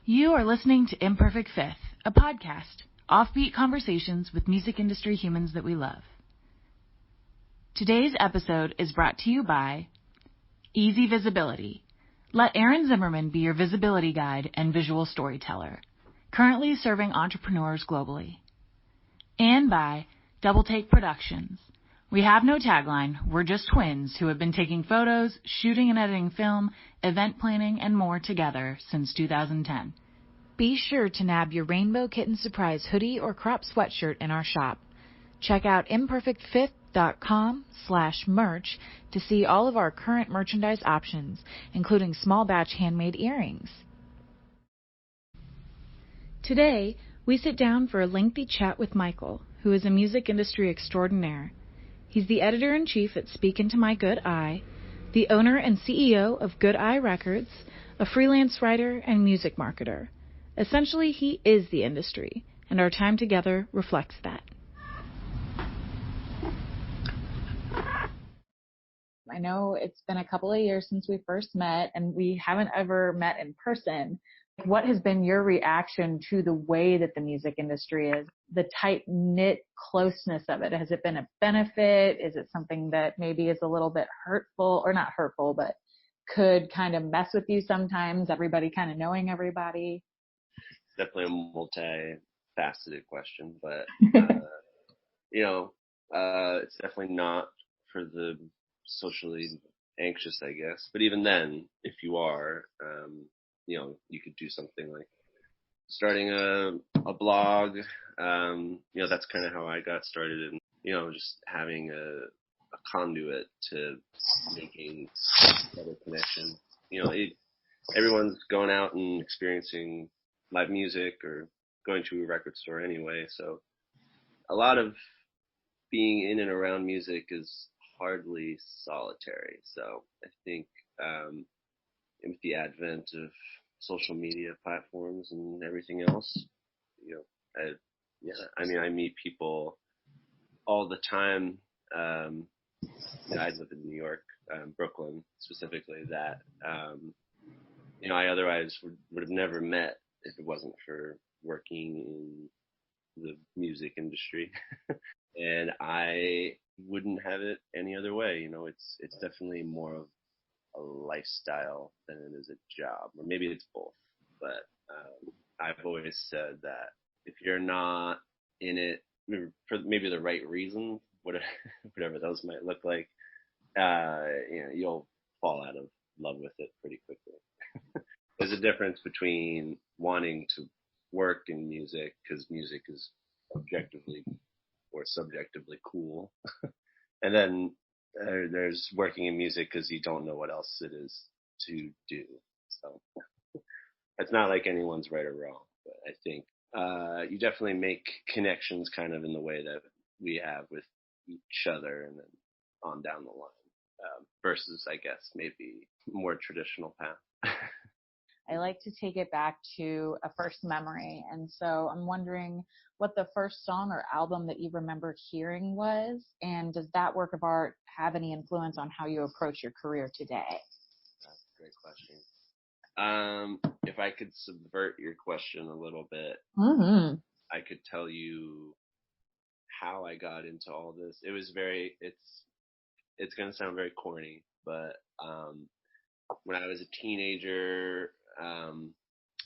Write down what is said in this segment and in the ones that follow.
You are listening to Imperfect Fifth, a podcast, offbeat conversations with music industry humans that we love. Today's episode is brought to you by Easy Visibility. Let Aaron Zimmerman be your visibility guide and visual storyteller, currently serving entrepreneurs globally. And by Double Take Productions. We have no tagline, we're just twins who have been taking photos, shooting and editing film, event planning, and more together since 2010. Be sure to nab your Rainbow Kitten Surprise hoodie or crop sweatshirt in our shop. Check out imperfectfifth.com/merch to see all of our current merchandise options, including small batch handmade earrings. Today, we sit down for a lengthy chat with Michael, who is a music industry extraordinaire. He's the editor-in-chief at Speak Into My Good Eye, the owner and CEO of GoodEyeRecords, a freelance writer and music marketer. Essentially, he is the industry, and our time together reflects that. I know it's been a couple of years since we first met, and we haven't ever met in person. What has been your reaction to the way that the music industry is, the tight-knit closeness of it? Has it been a benefit? Is it something that maybe is a little bit hurtful, or not hurtful, but could kind of mess with you sometimes, everybody kind of knowing everybody? It's definitely a multi-faceted question, but, it's definitely not for the socially anxious, I guess. But even then, if you are, you could do something like starting a blog. That's kind of how I got started, and just having a conduit to making better connections. Everyone's going out and experiencing live music or going to a record store anyway, so a lot of being in and around music is hardly solitary. So I think with the advent of social media platforms and everything else, I meet people all the time. I live in New York, Brooklyn specifically, that I otherwise would have never met if it wasn't for working in the music industry. And I wouldn't have it any other way. It's definitely more of a lifestyle than it is a job, or maybe it's both. But I've always said that if you're not in it for maybe the right reasons, whatever those might look like, you'll fall out of love with it pretty quickly. There's a difference between wanting to work in music because music is objectively or subjectively cool, and then there's working in music because you don't know what else it is to do. So it's not like anyone's right or wrong, but I think you definitely make connections kind of in the way that we have with each other, and then on down the line, versus I guess maybe more traditional path. I like to take it back to a first memory. And so I'm wondering what the first song or album that you remember hearing was, and does that work of art have any influence on how you approach your career today? That's a great question. If I could subvert your question a little bit, I could tell you how I got into all this. It was it's going to sound very corny, but when I was a teenager,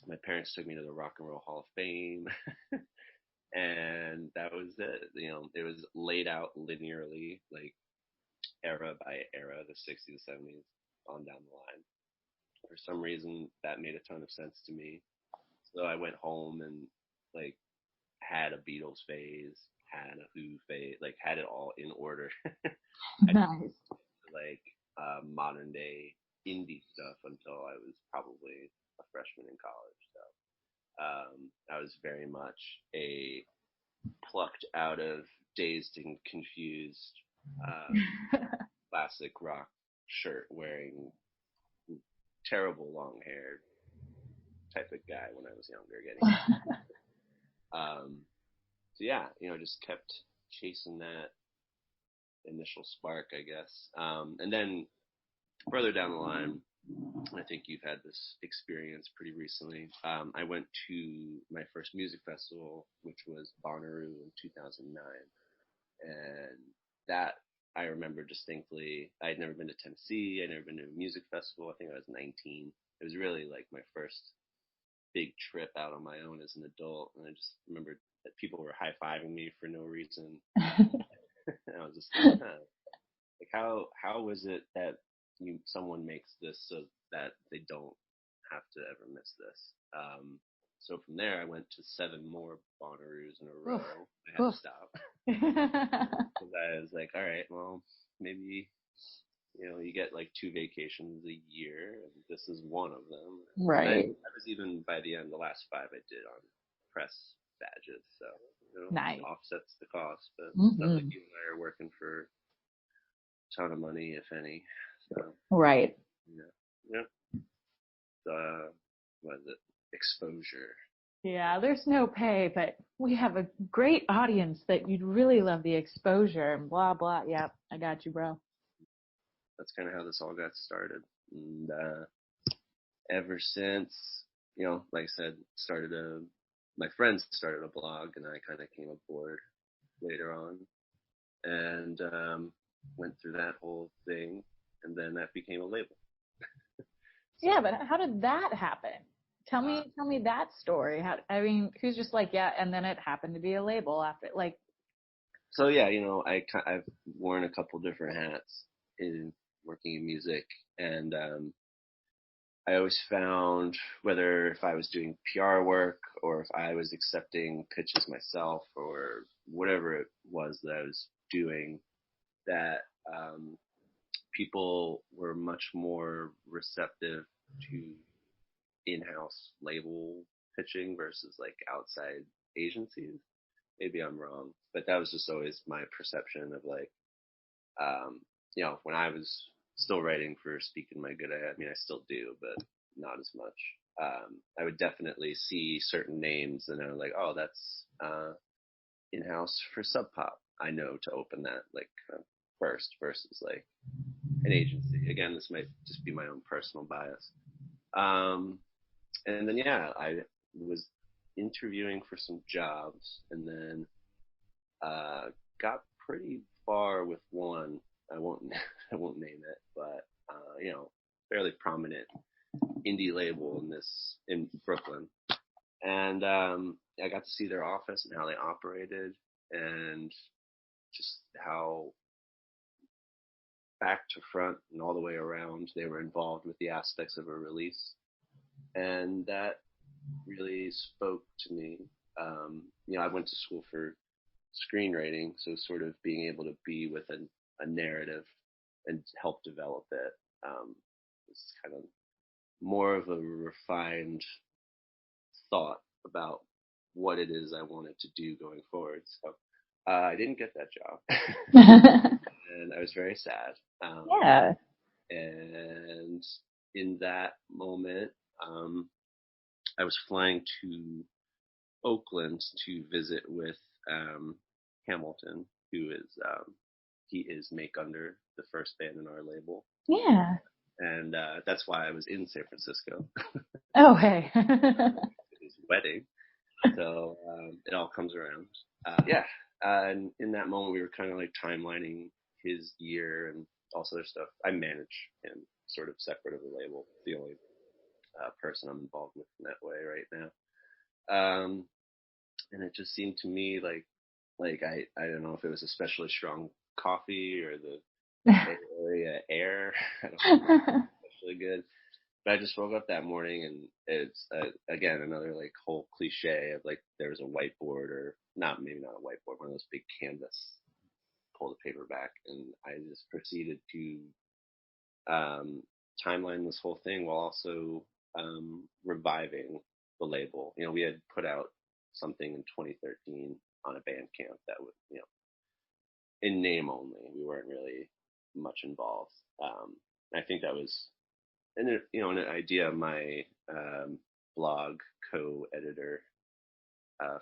my parents took me to the Rock and Roll Hall of Fame, and that was it. It was laid out linearly, like era by era, the 60s, 70s, on down the line. For some reason, that made a ton of sense to me. So I went home and had a Beatles phase, had a Who phase, had it all in order. Nice. Modern day indie stuff until I was probably a freshman in college. So I was very much a plucked out of Dazed and Confused classic rock shirt wearing, terrible long hair type of guy when I was younger, getting so yeah, just kept chasing that initial spark, I guess. And then further down the line, I think you've had this experience pretty recently. I went to my first music festival, which was Bonnaroo in 2009. And that I remember distinctly. I had never been to Tennessee. I'd never been to a music festival. I think I was 19. It was really like my first big trip out on my own as an adult. And I just remembered that people were high-fiving me for no reason. And I was just like, huh. Like how is it that someone makes this so that they don't have to ever miss this? So from there, I went to 7 more Bonnaroos in a row. I had to stop. Because I was like, all right, well, maybe, you get like 2 vacations a year, and this is one of them. Right. I was even, by the end, the last 5 I did on press badges, so Nice. it offsets the cost. But it's not like you and I are working for a ton of money, if any. So, right. Yeah. What is it? Exposure. Yeah, there's no pay, but we have a great audience that you'd really love the exposure and blah, blah. Yeah, I got you, bro. That's kind of how this all got started. And ever since, like I said, my friends started a blog, and I kind of came aboard later on and went through that whole thing, and then that became a label. Yeah, but how did that happen? Tell me that story. Who's just like, yeah, and then it happened to be a label after, like. So yeah, I've worn a couple different hats in working in music, and I always found, whether if I was doing PR work or if I was accepting pitches myself or whatever it was that I was doing, that people were much more receptive to in-house label pitching versus like outside agencies. Maybe I'm wrong, but that was just always my perception of like, when I was still writing for Speak in My Good Eye. I mean, I still do, but not as much. I would definitely see certain names and I'm like, oh, that's in-house for Sub Pop. I know to open that like first versus like an agency. Again, this might just be my own personal bias. And then, yeah, I was interviewing for some jobs and then got pretty far with one. I won't name it, but fairly prominent indie label in Brooklyn. And I got to see their office and how they operated and just how back to front and all the way around they were involved with the aspects of a release. And that really spoke to me. I went to school for screenwriting, so sort of being able to be with a narrative and help develop it is kind of more of a refined thought about what it is I wanted to do going forward. So I didn't get that job, and I was very sad. Yeah. And in that moment, I was flying to Oakland to visit with Hamilton, who is he is Makeunder, the first band in our label. Yeah. And that's why I was in San Francisco. Oh, hey. His wedding. So it all comes around. And in that moment, we were kind of like timelining his year and also their stuff. I manage him sort of separate of the label. The only person I'm involved with in that way right now. And it just seemed to me like I don't know if it was especially strong coffee or the Bay Area air. I don't know, especially good. But I just woke up that morning and it's again another like whole cliche of like there's a whiteboard or maybe not a whiteboard, one of those big canvas, pull the paper back, and I just proceeded to timeline this whole thing while also reviving the label. We had put out something in 2013 on a Bandcamp that was, in name only. We weren't really much involved. I think that was, an idea my blog co-editor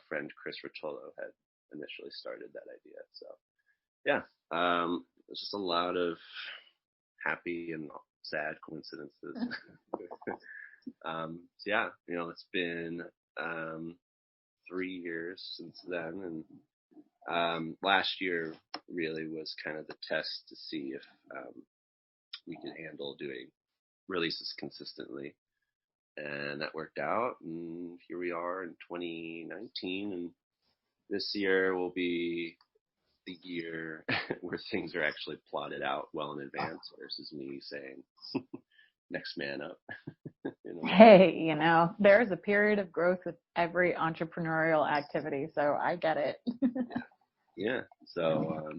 friend Chris Rotolo had initially started that idea. So, yeah, it was just a lot of happy and sad coincidences. So yeah, it's been 3 years since then, and last year really was kind of the test to see if we could handle doing releases consistently, and that worked out. And here we are in 2019, and this year will be the year where things are actually plotted out well in advance versus me saying next man up. Hey, there's a period of growth with every entrepreneurial activity, so I get it. Yeah. So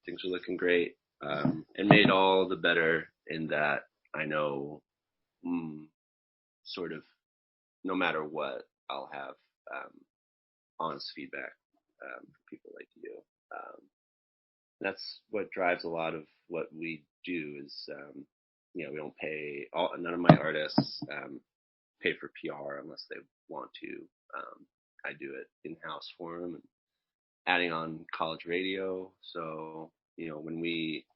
things are looking great, and made all the better in that I know sort of no matter what, I'll have honest feedback from people like you. That's what drives a lot of what we do is, we don't pay, none of my artists pay for PR unless they want to. I do it in-house for them, and adding on college radio. So, when we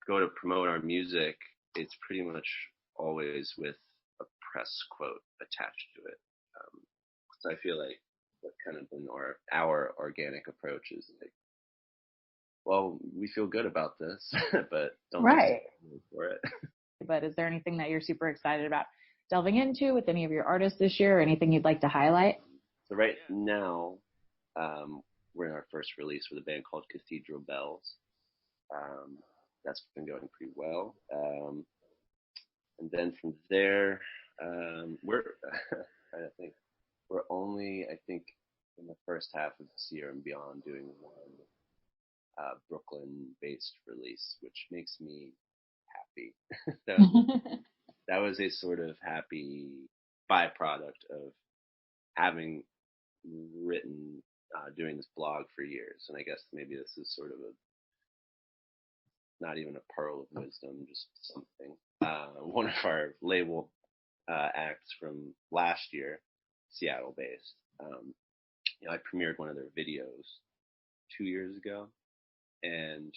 go to promote our music, it's pretty much always with a press quote attached to it. So I feel like what kind of been our organic approach is like, well, we feel good about this, but don't right for it. But is there anything that you're super excited about delving into with any of your artists this year, or anything you'd like to highlight? So right now, we're in our first release with a band called Cathedral Bells. That's been going pretty well. And then from there, we're trying to think. We're only, I think, in the first half of this year and beyond doing one Brooklyn-based release, which makes me happy. that was a sort of happy byproduct of having written, doing this blog for years. And I guess maybe this is sort of not even a pearl of wisdom, just something. One of our label acts from last year, Seattle-based, I premiered one of their videos 2 years ago, and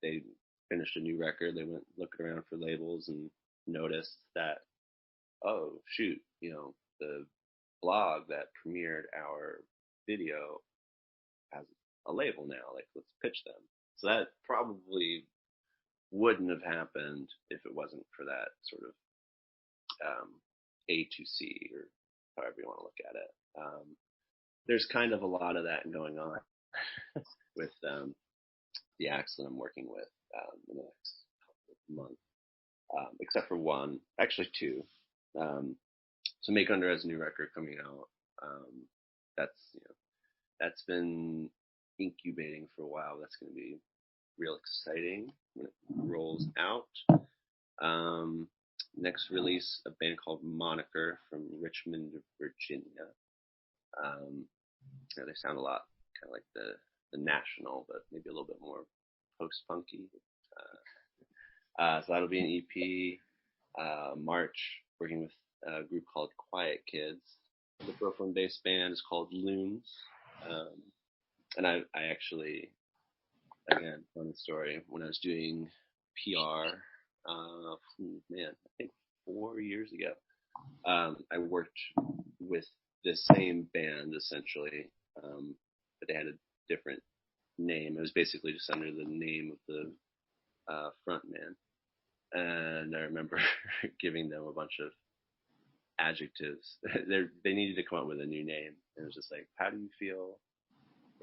they finished a new record. They went looking around for labels and noticed that, oh shoot, the blog that premiered our video has a label now. Like, let's pitch them. So that probably wouldn't have happened if it wasn't for that sort of A2C, or however you want to look at it. There's kind of a lot of that going on with the acts that I'm working with in the next couple of months, except for one, actually two. So Makeunder has a new record coming out. That's been incubating for a while. That's going to be real exciting when it rolls out. Next release, a band called Moniker from Richmond, Virginia. They sound a lot kind of like the National, but maybe a little bit more post-punky. So that'll be an EP. March, working with a group called Quiet Kids. The Brooklyn-based band is called Looms. And I actually, again, funny story, when I was doing PR, I think 4 years ago, I worked with the same band essentially, but they had a different name. It was basically just under the name of the front man. And I remember giving them a bunch of adjectives. They needed to come up with a new name. And it was just like, how do you feel?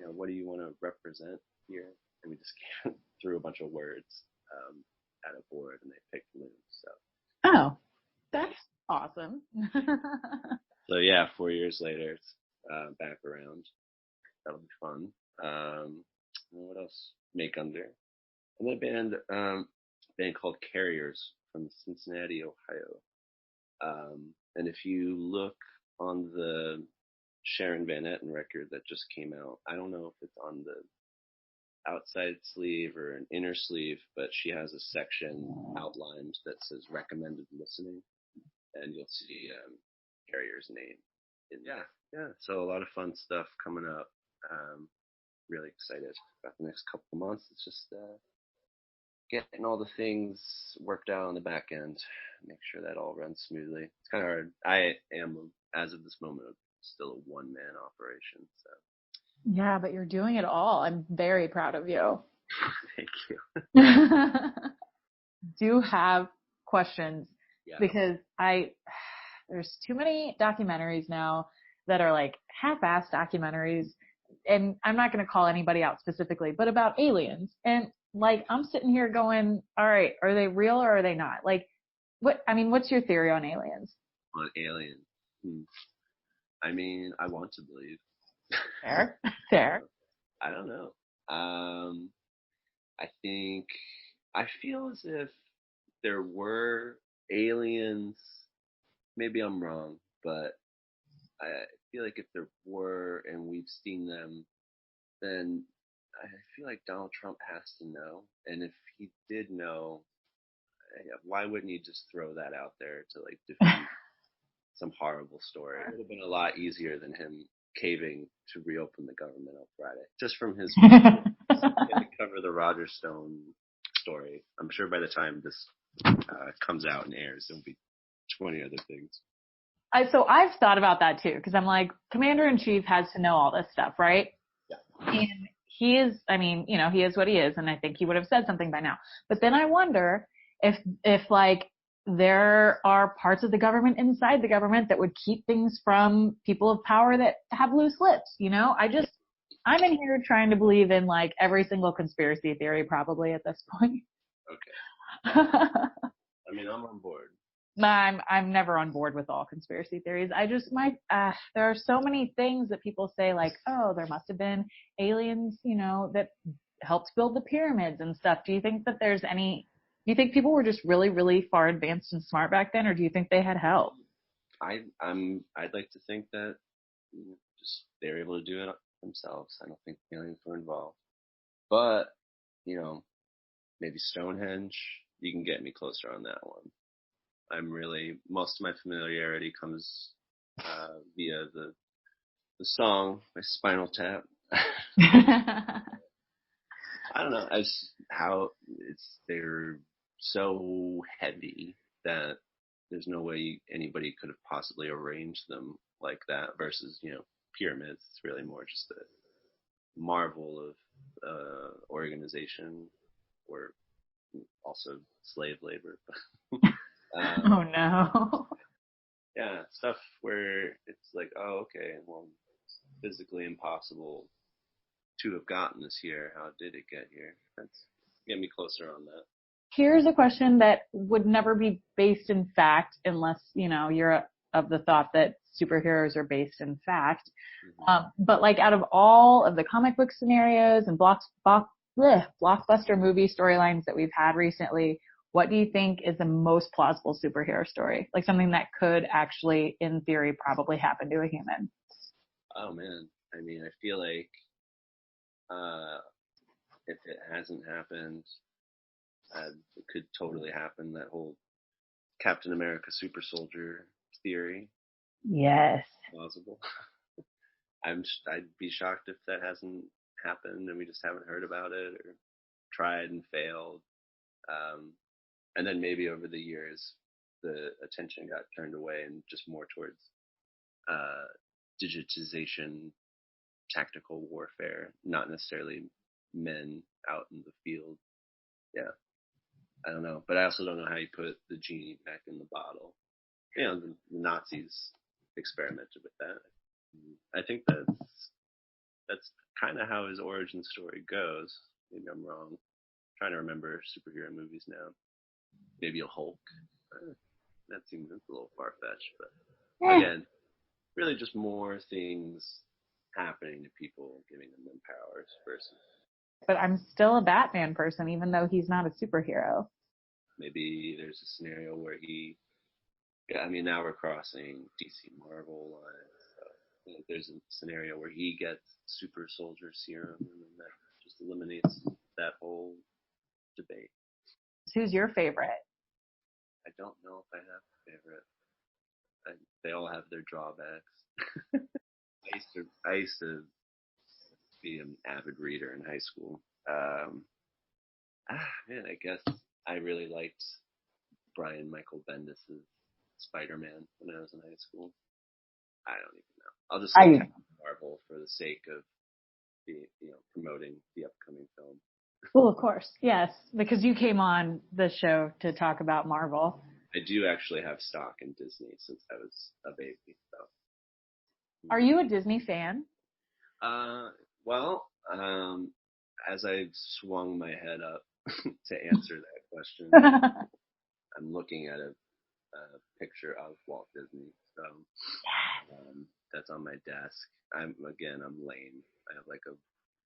What do you want to represent here? And we just threw a bunch of words at a board, and they picked Looms. So. Oh, that's awesome. So yeah, 4 years later, it's back around. That'll be fun. What else? Makeunder. And then a band called Carriers from Cincinnati, Ohio. And if you look on the Sharon Van Etten record that just came out, I don't know if it's on the outside sleeve or an inner sleeve, but she has a section outlined that says recommended listening, and you'll see Carrier's name. Yeah. So a lot of fun stuff coming up. Really excited about the next couple of months. It's just getting all the things worked out on the back end, make sure that all runs smoothly. It's kind of hard. I am, as of this moment, still a one-man operation. So. Yeah, but you're doing it all. I'm very proud of you. Thank you. Do have questions Yeah. because there's too many documentaries now that are like half-assed documentaries, and I'm not going to call anybody out specifically, but about aliens. And like, I'm sitting here going, all right, are they real or are they not? Like, what's your theory on aliens? On aliens? I mean, I want to believe. Fair. I don't know. I feel as if there were aliens. Maybe I'm wrong, but I feel like if there were and we've seen them, then I feel like Donald Trump has to know. And if he did know, why wouldn't he just throw that out there to like defeat some horrible story? It would have been a lot easier than him caving to reopen the government on Friday. Just from his to cover the Roger Stone story. I'm sure by the time this comes out and airs, there'll be 20 other things. So I've thought about that too, because I'm like, Commander-in-Chief has to know all this stuff, right? Yeah. And he is, he is what he is, and I think he would have said something by now. But then I wonder if like there are parts of the government inside the government that would keep things from people of power that have loose lips, I'm in here trying to believe in like every single conspiracy theory probably at this point. Okay. I mean, I'm on board. I'm never on board with all conspiracy theories. There are so many things that people say like, oh, there must have been aliens, that helped build the pyramids and stuff. Do you think people were just really, really far advanced and smart back then, or do you think they had help? I'd like to think that just they're able to do it themselves. I don't think aliens were involved. But, maybe Stonehenge, you can get me closer on that one. Most of my familiarity comes via the song by Spinal Tap. I don't know. They're so heavy that there's no way anybody could have possibly arranged them like that versus, pyramids. It's really more just a marvel of organization, or also slave labor. Oh no. Yeah, stuff where it's like, oh, okay, well, it's physically impossible to have gotten this here. How did it get here? That's get me closer on that. Here's a question that would never be based in fact unless, you're of the thought that superheroes are based in fact. Mm-hmm. But like out of all of the comic book scenarios and blockbuster movie storylines that we've had recently, what do you think is the most plausible superhero story? Like something that could actually, in theory, probably happen to a human? Oh man. I mean, I feel like, if it hasn't happened, it could totally happen. That whole Captain America super soldier theory. Yes. Plausible. I'd be shocked if that hasn't happened and we just haven't heard about it or tried and failed. And then maybe over the years, the attention got turned away and just more towards digitization, tactical warfare, not necessarily men out in the field. Yeah. I don't know. But I also don't know how you put the genie back in the bottle. The Nazis experimented with that. I think that's kind of how his origin story goes. Maybe I'm wrong. I'm trying to remember superhero movies now. Maybe a Hulk. That seems a little far-fetched, but again, really just more things happening to people, giving them powers versus. But I'm still a Batman person, even though he's not a superhero. Maybe there's a scenario where now we're crossing DC Marvel lines. So there's a scenario where he gets super soldier serum, and then that just eliminates that whole debate. Who's your favorite? I don't know if I have a favorite. They all have their drawbacks. I used to be an avid reader in high school. Man, I guess I really liked Brian Michael Bendis' Spider-Man when I was in high school. I don't even know. I'll just say Captain Marvel for the sake of promoting the upcoming film. Well, of course, yes, because you came on the show to talk about Marvel. I do actually have stock in Disney since I was a baby. So. Are you a Disney fan? Well, as I swung my head up to answer that question, I'm looking at a picture of Walt Disney. So that's on my desk. I'm lame. I have like a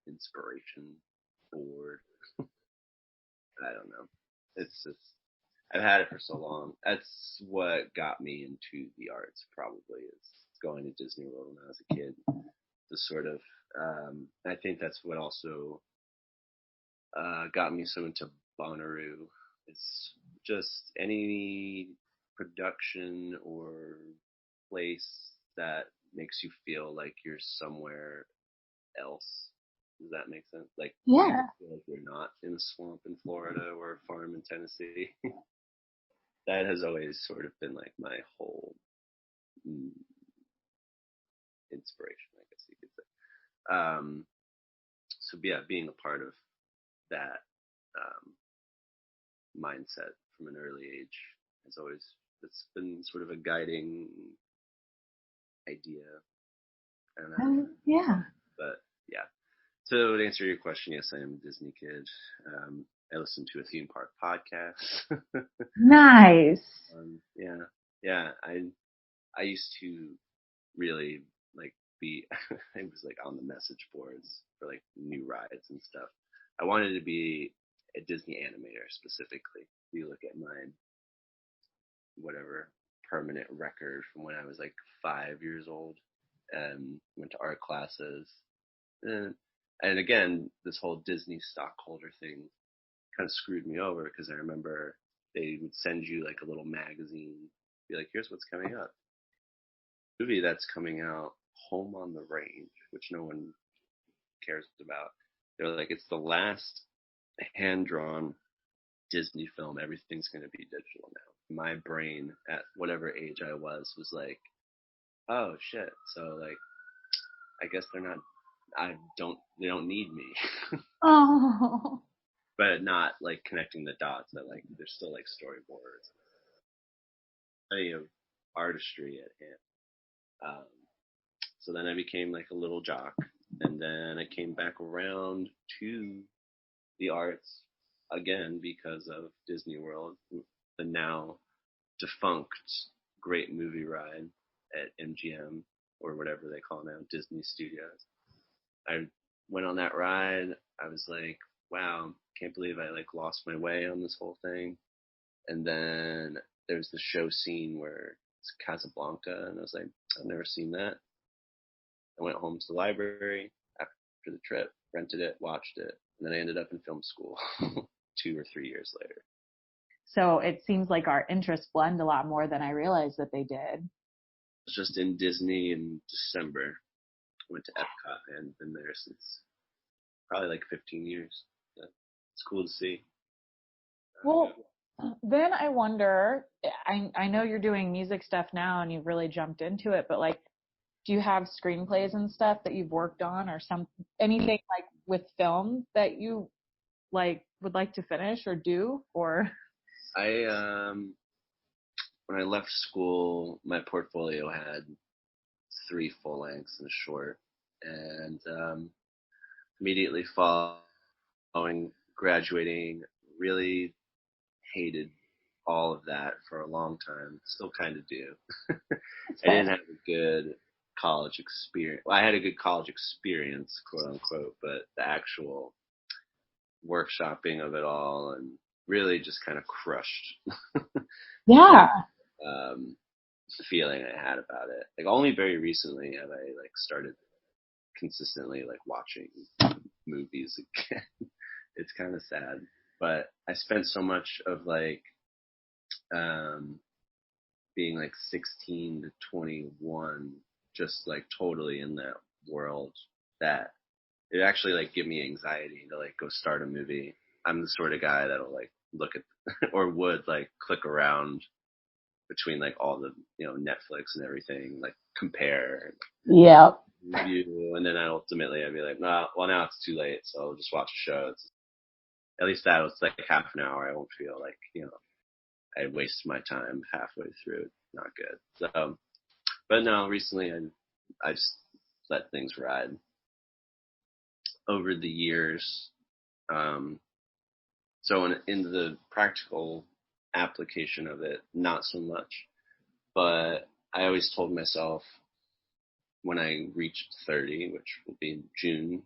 inspiration board. I don't know. It's just I've had it for so long. That's what got me into the arts. Probably is going to Disney World when I was a kid. The sort of I think that's what also got me so into Bonnaroo. It's just any production or place that makes you feel like you're somewhere else. Does that make sense? Like, yeah, feel like you're not in a swamp in Florida or a farm in Tennessee. That has always sort of been like my whole inspiration, I guess you could say. So yeah, being a part of that mindset from an early age has always, it's been sort of a guiding idea. And yeah. But yeah. So to answer your question, yes, I am a Disney kid. I listen to a theme park podcast. Nice. Yeah. I used to really like be. I was like on the message boards for like new rides and stuff. I wanted to be a Disney animator specifically. If you look at my whatever permanent record from when I was like 5 years old and went to art classes. And again, this whole Disney stockholder thing kind of screwed me over because I remember they would send you like a little magazine, be like, here's what's coming up. Movie that's coming out, Home on the Range, which no one cares about. They're like, it's the last hand-drawn Disney film. Everything's going to be digital now. My brain at whatever age I was like, oh shit. So like, I guess they don't need me. Oh. But not like connecting the dots that like there's still like storyboards, plenty of artistry at hand. So then I became like a little jock, and then I came back around to the arts again because of Disney World, the now defunct Great Movie Ride at MGM or whatever they call now, Disney Studios. I went on that ride. I was like, wow, can't believe I like lost my way on this whole thing. And then there's the show scene where it's Casablanca, and I was like, I've never seen that. I went home to the library after the trip, rented it, watched it, and then I ended up in film school 2 or 3 years later. So it seems like our interests blend a lot more than I realized that they did. I was just in Disney in December. Went to Epcot and been there since probably like 15 years. So it's cool to see. Well, then I wonder, I know you're doing music stuff now and you've really jumped into it, but like, do you have screenplays and stuff that you've worked on or anything like with film that you like would like to finish or do? Or when I left school, my portfolio had 3 full lengths and a short, and immediately following graduating, really hated all of that for a long time. Still kind of do. I didn't have a good college experience. Well, I had a good college experience, quote unquote, but the actual workshopping of it all and really just kind of crushed. yeah. The feeling I had about it. Like only very recently have I like started consistently like watching movies again. It's kind of sad, but I spent so much of like being like 16 to 21 just like totally in that world that it actually like give me anxiety to like go start a movie I'm the sort of guy that'll like look at or would like click around between like all the, Netflix and everything, like compare, Yeah. review, and then I'd be like, well, now it's too late, so I'll just watch a show. At least that was like half an hour. I won't feel like, I wasted my time halfway through. Not good. So, but no, recently I just let things ride. Over the years, so in the practical application of it, not so much. But I always told myself when I reached 30, which will be in June,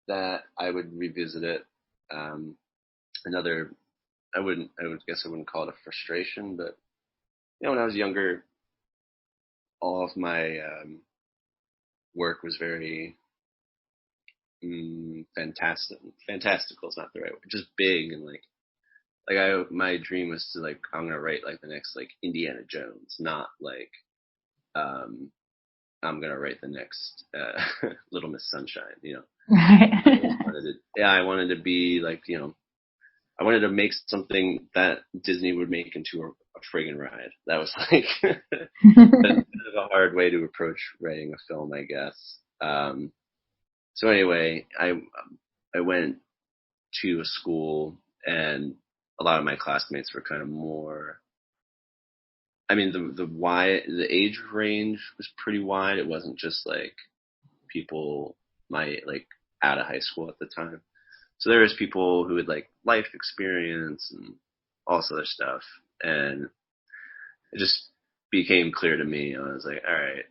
that I would revisit it. I wouldn't call it a frustration, but when I was younger, all of my work was very fantastical is not the right word, just big, and like my dream was to like, I'm gonna write like the next like Indiana Jones, not like I'm gonna write the next Little Miss Sunshine, Right. I wanted to be like, I wanted to make something that Disney would make into a friggin' ride. That was like a hard way to approach writing a film, I guess. So anyway, I went to a school, and a lot of my classmates were kind of more. I mean, the age range was pretty wide. It wasn't just like people out of high school at the time. So there was people who had like life experience and all this other stuff, and it just became clear to me. I was like, all right,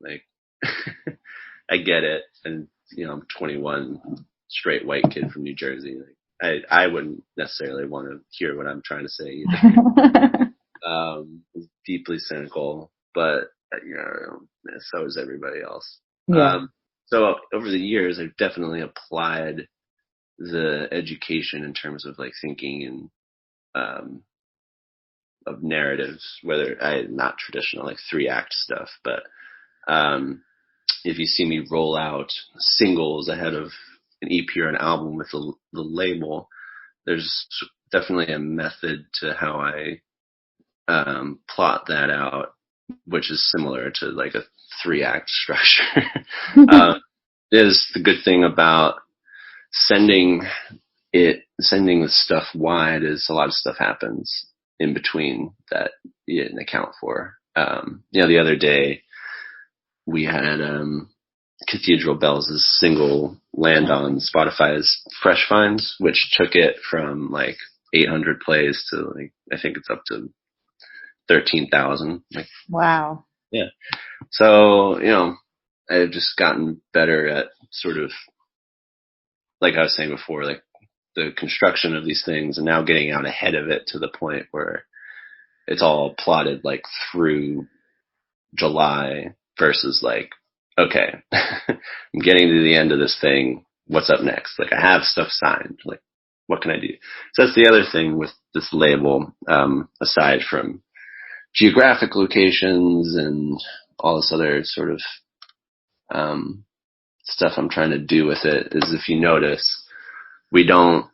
like I get it, and I'm 21, straight white kid from New Jersey. Like, I wouldn't necessarily want to hear what I'm trying to say either. It's deeply cynical, but so is everybody else. Yeah. So over the years, I've definitely applied the education in terms of like thinking and of narratives, whether not traditional like 3-act stuff, but if you see me roll out singles ahead of an EP or an album with the label, there's definitely a method to how I plot that out, which is similar to like a 3-act structure. Is the good thing about sending the stuff wide is a lot of stuff happens in between that you didn't account for. The other day we had Cathedral Bells' single land on Spotify's Fresh Finds, which took it from like 800 plays to like, I think it's up to 13,000. Like, wow. Yeah. So, I've just gotten better at sort of, like I was saying before, like the construction of these things, and now getting out ahead of it to the point where it's all plotted like through July versus like, okay, I'm getting to the end of this thing. What's up next? Like I have stuff signed. Like what can I do? So that's the other thing with this label, aside from geographic locations and all this other sort of stuff I'm trying to do with it, is if you notice, we don't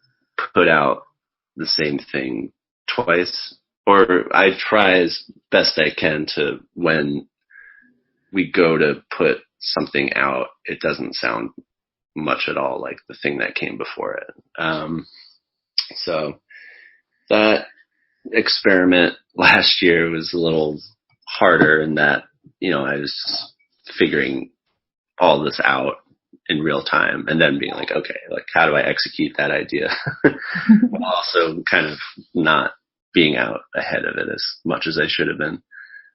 put out the same thing twice, or I try as best I can to, when we go to put something out, it doesn't sound much at all like the thing that came before it. So that experiment last year was a little harder in that, I was figuring all this out in real time and then being like, okay, like how do I execute that idea? Also kind of not being out ahead of it as much as I should have been.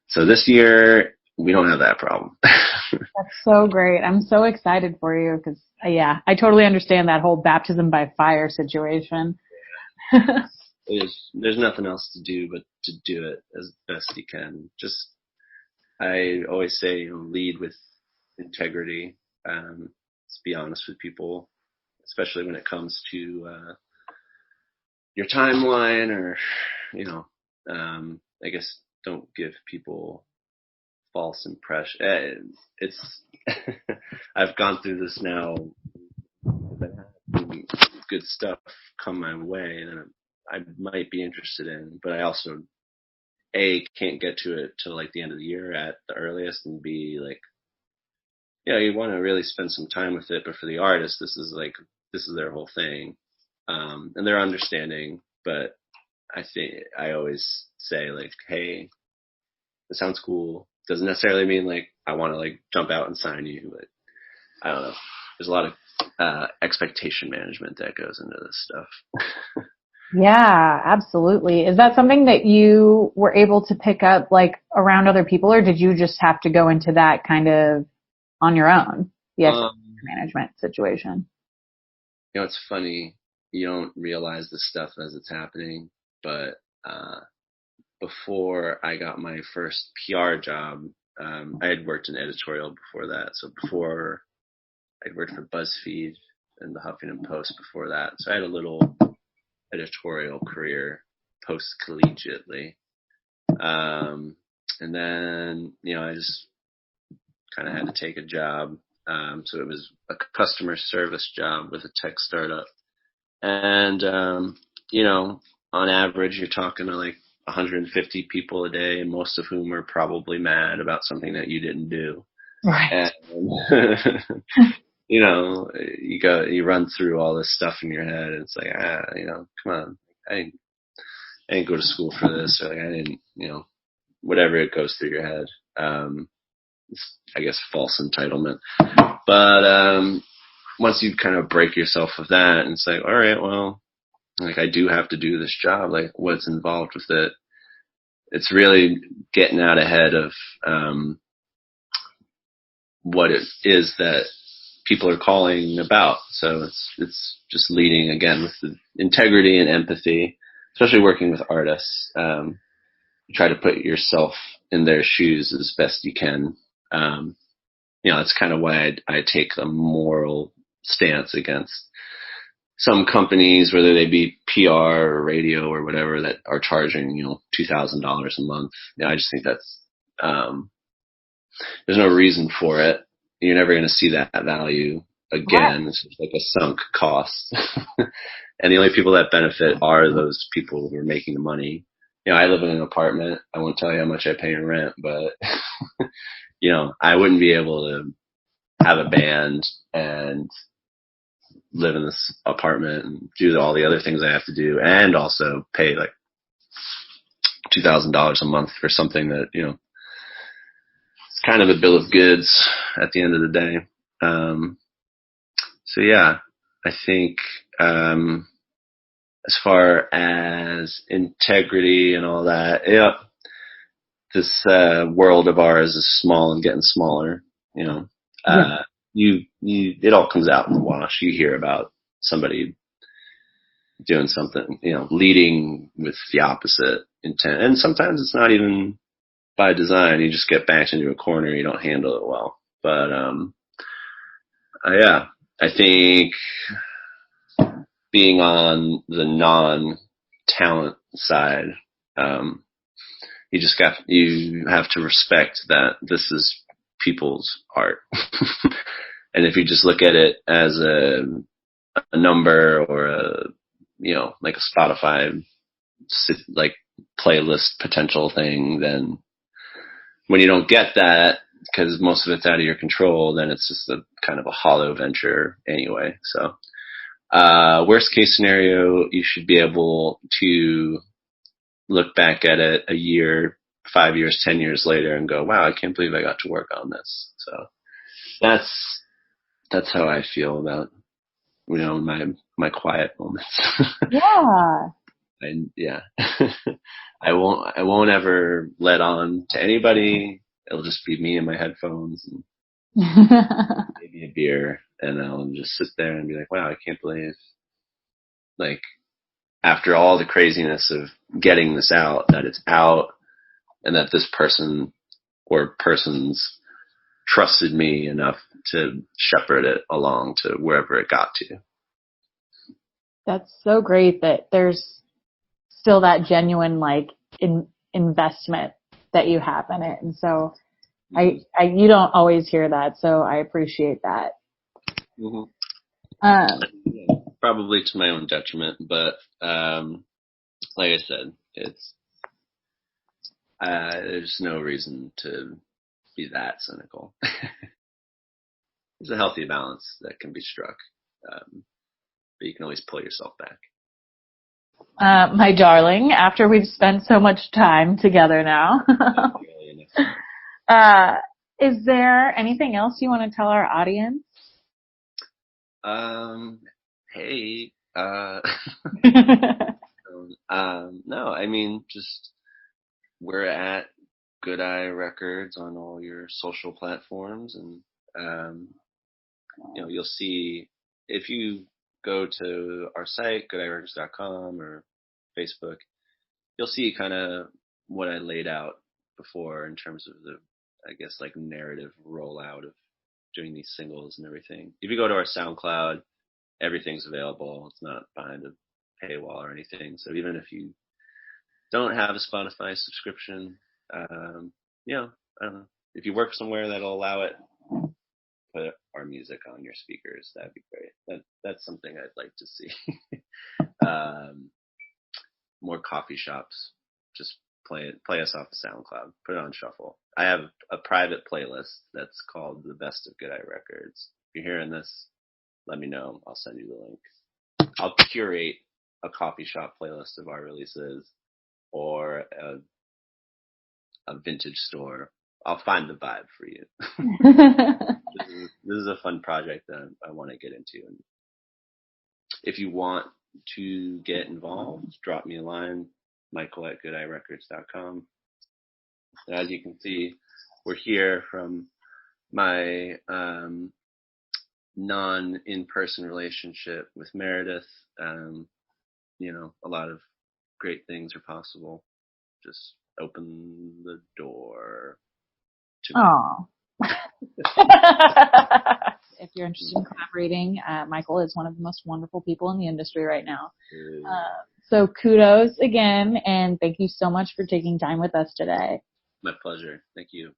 So this year we don't have that problem. That's so great. I'm so excited for you because, I totally understand that whole baptism by fire situation. There's nothing else to do but to do it as best you can. Just, I always say, lead with integrity. Let's be honest with people, especially when it comes to your timeline, or I guess don't give people false impression. It's I've gone through this now. I've had good stuff come my way that I might be interested in, but I also can't get to it till like the end of the year at the earliest, and B, like, you want to really spend some time with it, but for the artist, this is their whole thing. And they're understanding, but I think I always say like, hey, it sounds cool. Doesn't necessarily mean like I want to like jump out and sign you, but I don't know. There's a lot of expectation management that goes into this stuff. Yeah, absolutely. Is that something that you were able to pick up like around other people, or did you just have to go into that kind of on your own, the expectation management situation? It's funny. You don't realize this stuff as it's happening, but before I got my first PR job, I had worked in editorial before that. So before I'd worked for BuzzFeed and the Huffington Post before that. So I had a little editorial career post-collegiately. And then, I just kind of had to take a job. So it was a customer service job with a tech startup. And, on average, you're talking to like 150 people a day, most of whom are probably mad about something that you didn't do. Right. And, you run through all this stuff in your head, and it's like, come on, I didn't go to school for this, or like I didn't, whatever it goes through your head. It's, I guess, false entitlement. But once you kind of break yourself of that, and it's like, all right, well, like I do have to do this job. Like what's involved with it? It's really getting out ahead of what it is that people are calling about. So it's just leading again with the integrity and empathy, especially working with artists. You try to put yourself in their shoes as best you can. That's kind of why I take a moral stance against some companies, whether they be PR or radio or whatever, that are charging, $2,000 a month. I just think that's, there's no reason for it. You're never going to see that value again. It's just like a sunk cost. And the only people that benefit are those people who are making the money. I live in an apartment. I won't tell you how much I pay in rent, but, I wouldn't be able to have a band and live in this apartment and do all the other things I have to do, and also pay like $2,000 a month for something that, it's kind of a bill of goods at the end of the day. So yeah, I think, as far as integrity and all that, this world of ours is small and getting smaller. It all comes out in the wash. You hear about somebody doing something, leading with the opposite intent, and sometimes it's not even by design. You just get backed into a corner. You don't handle it well. But I think being on the non-talent side, you have to respect that this is people's art. And if you just look at it as a number or like a Spotify like playlist potential thing, then when you don't get that, because most of it's out of your control, then it's just a kind of a hollow venture anyway. So worst case scenario, you should be able to look back at it a year, 5 years, 10 years later and go, wow, I can't believe I got to work on this. So that's how I feel about, my quiet moments. Yeah. And yeah, I won't ever let on to anybody. It'll just be me and my headphones and maybe a beer, and I'll just sit there and be like, wow, I can't believe, like, after all the craziness of getting this out, that it's out, and that this person or persons trusted me enough to shepherd it along to wherever it got to. That's so great that there's still that genuine like investment that you have in it. And so you don't always hear that. So I appreciate that. Mm-hmm. probably to my own detriment, but like I said, it's there's no reason to be that cynical. There's a healthy balance that can be struck, but you can always pull yourself back. My darling, after we've spent so much time together now, is there anything else you want to tell our audience? Hey, no, I mean, just we're at GoodEyeRecords on all your social platforms, and you'll see if you go to our site, GoodEyeRecords.com or Facebook, you'll see kind of what I laid out before in terms of the, I guess, like narrative rollout of doing these singles and everything. If you go to our SoundCloud, everything's available. It's not behind a paywall or anything. So even if you don't have a Spotify subscription, I don't know. If you work somewhere that'll allow it, put our music on your speakers. That'd be great. That's something I'd like to see. More coffee shops, just play us off of SoundCloud, put it on shuffle. I have a private playlist that's called The Best of Good Eye Records. If you're hearing this, let me know. I'll send you the link. I'll curate a coffee shop playlist of our releases or a vintage store. I'll find the vibe for you. This is a fun project that I want to get into. And if you want to get involved, drop me a line, Michael at GoodEyeRecords.com. And as you can see, we're here from my non-in-person relationship with Meredith. A lot of great things are possible. Just open the door to me. If you're interested in collaborating, Michael is one of the most wonderful people in the industry right now. So kudos again, and thank you so much for taking time with us today. My pleasure. Thank you.